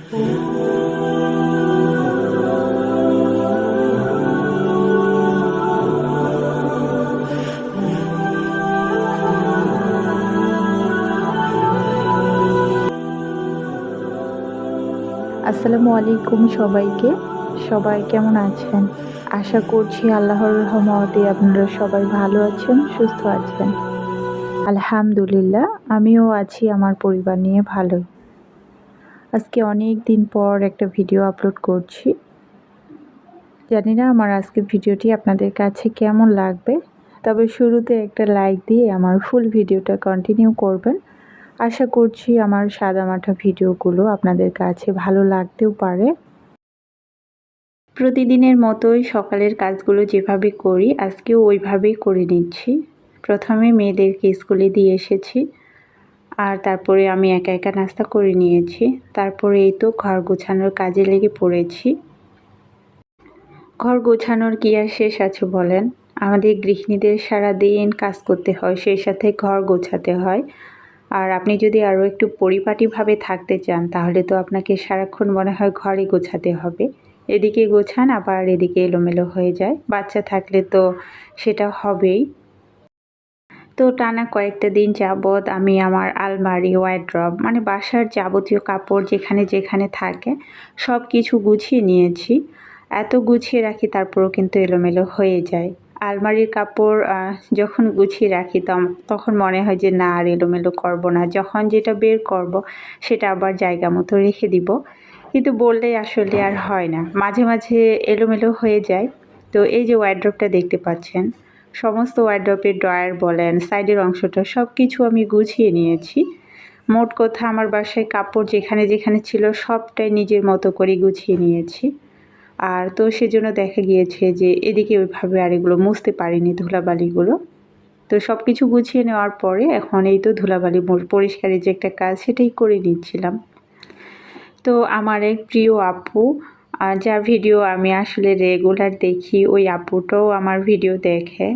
আসসালামু আলাইকুম সবাইকে। সবাই কেমন আছেন? আশা করছি আল্লাহর রহমতে আপনারা সবাই ভালো আছেন, সুস্থ আছেন। আলহামদুলিল্লাহ, আমিও আছি আমার পরিবার নিয়ে ভালোই। আজকে অনেক দিন পর একটা ভিডিও আপলোড করছি। জানি না আমার আজকের ভিডিওটি আপনাদের কাছে কেমন লাগবে, তবে শুরুতে একটা লাইক দিয়ে আমার ফুল ভিডিওটা কন্টিনিউ করবেন। আশা করছি আমার সাদামাটা ভিডিওগুলো আপনাদের কাছে ভালো লাগতেও পারে। প্রতিদিনের মতোই সকালের কাজগুলো যেভাবে করি আজকেও ওইভাবেই করে নিচ্ছি। প্রথমে মেয়েদেরকে স্কুলে দিয়ে এসেছি, আর তারপরে আমি একা একা নাস্তা করে নিয়েছি। তারপরে এই তো ঘর গোছানোর কাজে লেগে পড়েছি। ঘর গোছানোর কি আর শেষ আছে বলেন? আমাদের গৃহিণীদের সারাদিন কাজ করতে হয়, সেই সাথে ঘর গোছাতে হয়। আর আপনি যদি আরও একটু পরিপাটিভাবে থাকতে চান তাহলে তো আপনাকে সারাক্ষণ মনে হয় ঘরই গোছাতে হবে। এদিকে গোছান আবার এদিকে এলোমেলো হয়ে যায়। বাচ্চা থাকলে তো সেটা হবেই। তো টানা কয়েকটা দিন যাবৎ আমি আমার আলমারি, ওয়ারড্রব মানে বাসার যাবতীয় কাপড় যেখানে যেখানে থাকে সব কিছু গুছিয়ে নিয়েছি। এত গুছিয়ে রাখি তারপরেও কিন্তু এলোমেলো হয়ে যায়। আলমারির কাপড় যখন গুছিয়ে রাখি তখন মনে হয় যে না আর এলোমেলো করব না। যখন যেটা বের করব সেটা আবার জায়গা মতো রেখে দিব। কিন্তু বললেই আসলে আর হয় না। মাঝে মাঝে এলোমেলো হয়ে যায়। তো এই যে ওয়ারড্রবটা দেখতে পাচ্ছেন, সমস্ত ওয়ারড্রবের ড্রয়ার বলেন, সাইডের অংশটা সব কিছু আমি গুছিয়ে নিয়েছি। মোট কথা আমার বাসায় কাপড় যেখানে যেখানে ছিল সবটাই নিজের মতো করে গুছিয়ে নিয়েছি। আর তো সেজন্য দেখা গিয়েছে যে এদিকে ওইভাবে আর এগুলো মুছতে পারিনি ধুলাবালিগুলো। তো সব কিছু গুছিয়ে নেওয়ার পরে এখন এই তো ধুলাবালি পরিষ্কারের যে একটা কাজ সেটাই করে নিচ্ছিলাম। তো আমার এক প্রিয় আপু, যার ভিডিও আমি আসলে রেগুলার দেখি, ওই আপুটাও আমার ভিডিও দেখে।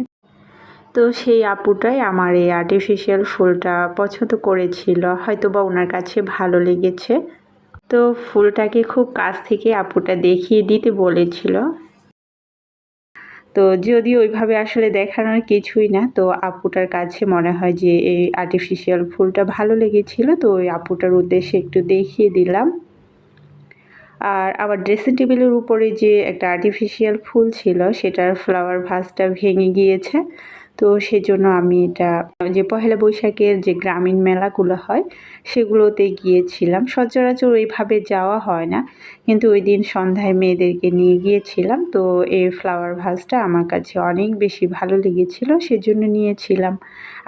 তো সেই আপুটাই আমার এই আর্টিফিশিয়াল ফুলটা পছন্দ করেছিল, হয়তোবা ওনার কাছে ভালো লেগেছে। তো ফুলটাকে খুব কাছ থেকে আপুটা দেখিয়ে দিতে বলেছিল। তো যদিও ওইভাবে আসলে দেখানোর কিছুই না, তো আপুটার কাছে মনে হয় যে এই আর্টিফিশিয়াল ফুলটা ভালো লেগেছিল, তো ওই আপুটার উদ্দেশ্যে একটু দেখিয়ে দিলাম। আর আমার ড্রেসিং টেবিলের উপরে যে একটা আর্টিফিশিয়াল ফুল ছিল সেটার ফ্লাওয়ার ভাসটা ভেঙে গিয়েছে। তো সেজন্য আমি এটা যে পহেলা বৈশাখের যে গ্রামীণ মেলাগুলো হয় সেগুলোতে গিয়েছিলাম। সচরাচর ওইভাবে যাওয়া হয় না, কিন্তু ওই দিন সন্ধ্যায় মেয়েদেরকে নিয়ে গিয়েছিলাম। তো এই ফ্লাওয়ার ভাসটা আমার কাছে অনেক বেশি ভালো লেগেছিল, সেজন্য নিয়েছিলাম।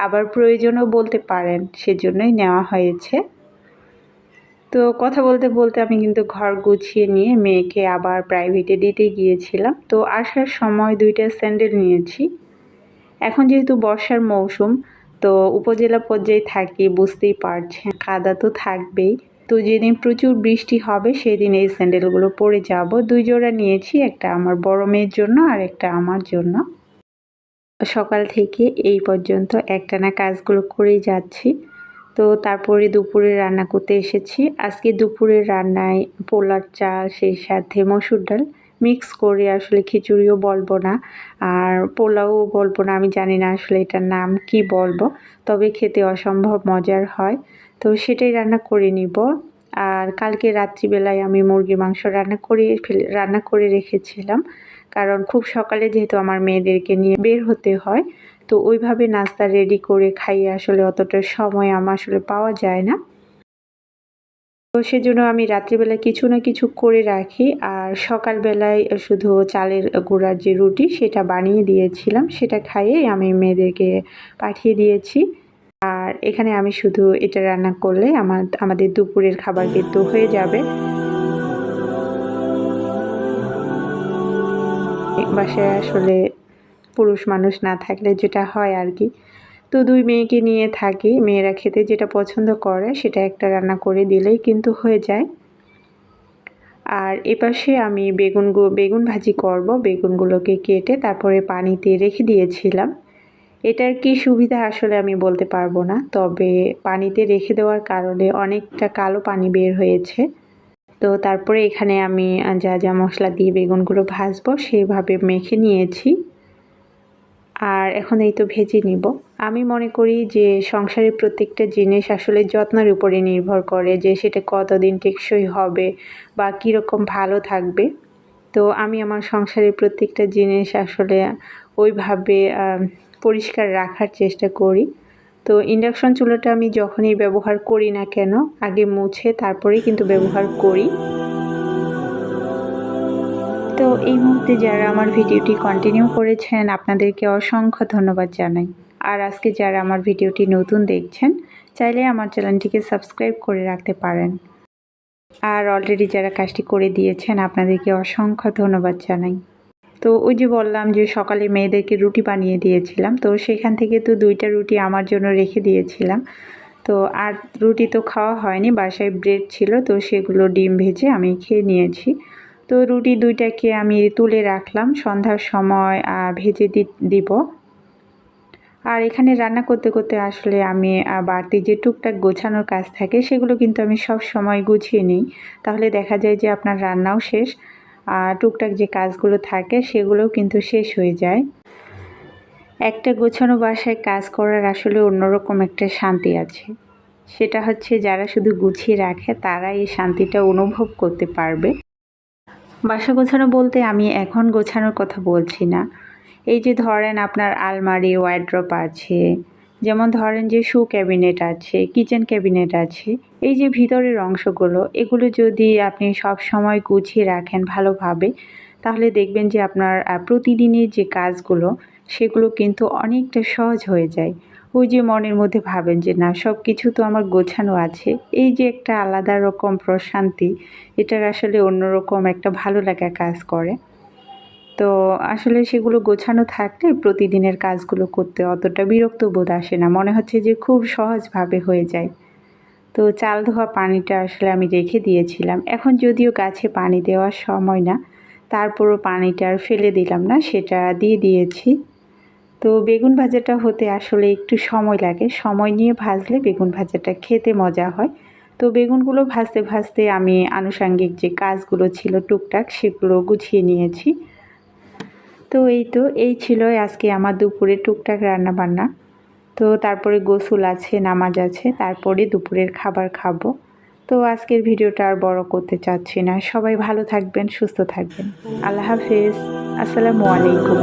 আবার প্রয়োজনও বলতে পারেন, সেজন্যই নেওয়া হয়েছে। তো কথা বলতে বলতে আমি কিন্তু ঘর গুছিয়ে নিয়ে মেয়েকে আবার প্রাইভেটে দিতে গিয়েছিলাম। তো আসার সময় 2টা স্যান্ডেল নিয়েছি। এখন যেহেতু বর্ষার মৌসুম, তো উপজেলা পর্যায়ে থাকি, বুঝতেই পারছেন কাদা তো থাকবেই। তো যেদিন প্রচুর বৃষ্টি হবে সেদিন এই স্যান্ডেলগুলো পরে যাব। 2 জোড়া নিয়েছি, একটা আমার বড় মেয়ের জন্য আর একটা আমার জন্য। সকাল থেকে এই পর্যন্ত একটানা কাজগুলো করেই যাচ্ছি। তো তারপরে দুপুরে রান্না করতে এসেছি। আজকে দুপুরের রান্নায় পোলার চাল, সেই সাথে মসুর ডাল মিক্স করে, আসলে খিচুড়িও বলবো না আর পোলাও বলবো না, আমি জানি না আসলে এটার নাম কি বলবো, তবে খেতে অসম্ভব মজার হয়। তো সেটাই রান্না করে নিব। আর কালকে রাত্রিবেলায় আমি মুরগির মাংস রান্না করে রেখেছিলাম, কারণ খুব সকালে যেহেতু আমার মেয়েদেরকে নিয়ে বের হতে হয়, তো ওইভাবে নাস্তা রেডি করে খাইয়ে আসলে অতটা সময় আমার আসলে পাওয়া যায় না। তো সেজন্য আমি রাত্রিবেলা কিছু না কিছু করে রাখি, আর সকালবেলায় শুধু চালের গুঁড়ার যে রুটি সেটা বানিয়ে দিয়েছিলাম, সেটা খাইয়ে আমি মেয়েদেরকে পাঠিয়ে দিয়েছি। আর এখানে আমি শুধু এটা রান্না করলে আমাদের দুপুরের খাবার কিন্তু হয়ে যাবে। বাসায় আসলে পুরুষ মানুষ না থাকলে যেটা হয় আর কি। তো 2 মেয়েকে নিয়ে থাকি, মেয়েরা খেতে যেটা পছন্দ করে সেটা একটা রান্না করে দিলেই কিন্তু হয়ে যায়। আর এপাশে আমি বেগুন ভাজি করব। বেগুনগুলোকে কেটে তারপরে পানিতে রেখে দিয়েছিলাম। এটার কি সুবিধা আসলে আমি বলতে পারবো না, তবে পানিতে রেখে দেওয়ার কারণে অনেকটা কালো পানি বের হয়েছে। তো তারপরে এখানে আমি যা যা মশলা দিয়ে বেগুনগুলো ভাজবো সেইভাবে মেখে নিয়েছি। আর এখন এই তো ভেজে নিব। আমি মনে করি যে সংসারের প্রত্যেকটা জিনিস আসলে যত্নের উপরে নির্ভর করে যে সেটা কতদিন টেকসই হবে বা কীরকম ভালো থাকবে। তো আমি আমার সংসারের প্রত্যেকটা জিনিস আসলে ওইভাবে পরিষ্কার রাখার চেষ্টা করি। তো ইন্ডাকশন চুলাটা আমি যখনই ব্যবহার করি না কেন আগে মুছে তারপরেই কিন্তু ব্যবহার করি। তো এই মুহূর্তে যারা আমার ভিডিওটি কন্টিনিউ করেছেন আপনাদেরকে অসংখ্য ধন্যবাদ জানাই। আর আজকে যারা আমার ভিডিওটি নতুন দেখছেন চাইলে আমার চ্যানেলটিকে সাবস্ক্রাইব করে রাখতে পারেন। আর অলরেডি যারা কাজটি করে দিয়েছেন আপনাদেরকে অসংখ্য ধন্যবাদ জানাই। তো ওই যে বললাম যে সকালে মেয়েদেরকে রুটি বানিয়ে দিয়েছিলাম, তো সেখান থেকে তো 2টা রুটি আমার জন্য রেখে দিয়েছিলাম। তো আর রুটি তো খাওয়া হয়নি, বাসায় ব্রেড ছিল, তো সেগুলো ডিম ভেজে আমি খেয়ে নিয়েছি। তো রুটি 2টাকে আমি তুলে রাখলাম, সন্ধ্যার সময় ভেজে দিব। আর এখানে রান্না করতে করতে আসলে আমি বাড়তি যে টুকটাক গোছানোর কাজ থাকে সেগুলো কিন্তু আমি সব সময় গুছিয়ে নিই। তাহলে দেখা যায় যে আপনার রান্নাও শেষ, টুকটাক যে কাজগুলো থাকে সেগুলোও কিন্তু শেষ হয়ে যায়। একটা গোছানো বাসায় কাজ করার আসলে অন্যরকম একটা শান্তি আছে। সেটা হচ্ছে যারা শুধু গুছিয়ে রাখে তারা এই শান্তিটা অনুভব করতে পারবে। বাসা গোছানো বলতে আমি এখন গোছানোর কথা বলছি না। এই যে ধরেন আপনার আলমারি, ওয়ারড্রপ আছে, যেমন ধরেন যে শু ক্যাবিনেট আছে, কিচেন ক্যাবিনেট আছে, এই যে ভিতরের অংশগুলো এগুলো যদি আপনি সব সময় গুছিয়ে রাখেন ভালোভাবে তাহলে দেখবেন যে আপনার প্রতিদিনের যে কাজগুলো সেগুলো কিন্তু অনেকটা সহজ হয়ে যায়। ওই যে মনের মধ্যে ভাবেন যে না সব কিছু তো আমার গোছানো আছে, এই যে একটা আলাদা রকম প্রশান্তি, এটার আসলে অন্যরকম একটা ভালো লাগা কাজ করে। তো আসলে সেগুলো গোছানো থাকলে প্রতিদিনের কাজগুলো করতে অতটা বিরক্ত বোধ আসে না, মনে হচ্ছে যে খুব সহজভাবে হয়ে যায়। তো চাল ধোয়া পানিটা আসলে আমি রেখে দিয়েছিলাম, এখন যদিও গাছে পানি দেওয়ার সময় না, তারপরও পানিটা আর ফেলে দিলাম না, সেটা দিয়ে দিয়েছি। তো বেগুন ভাজাটা হতে আসলে একটু সময় লাগে, সময় নিয়ে ভাজলে বেগুন ভাজাটা খেতে মজা হয়। তো বেগুনগুলো ভাজতে ভাজতে আমি আনুষঙ্গিক যে কাজগুলো ছিল টুকটাক সেগুলো গুছিয়ে নিয়েছি। তো এই ছিল আজকে আমার দুপুরে টুকটাক রান্নাবান্না। তো তারপরে গোসল আছে, নামাজ আছে, তারপরে দুপুরের খাবার খাবো। তো আজকের ভিডিওটা আর বড় করতে চাচ্ছি না। সবাই ভালো থাকবেন, সুস্থ থাকবেন। আল্লাহ হাফেজ। আসসালামু আলাইকুম।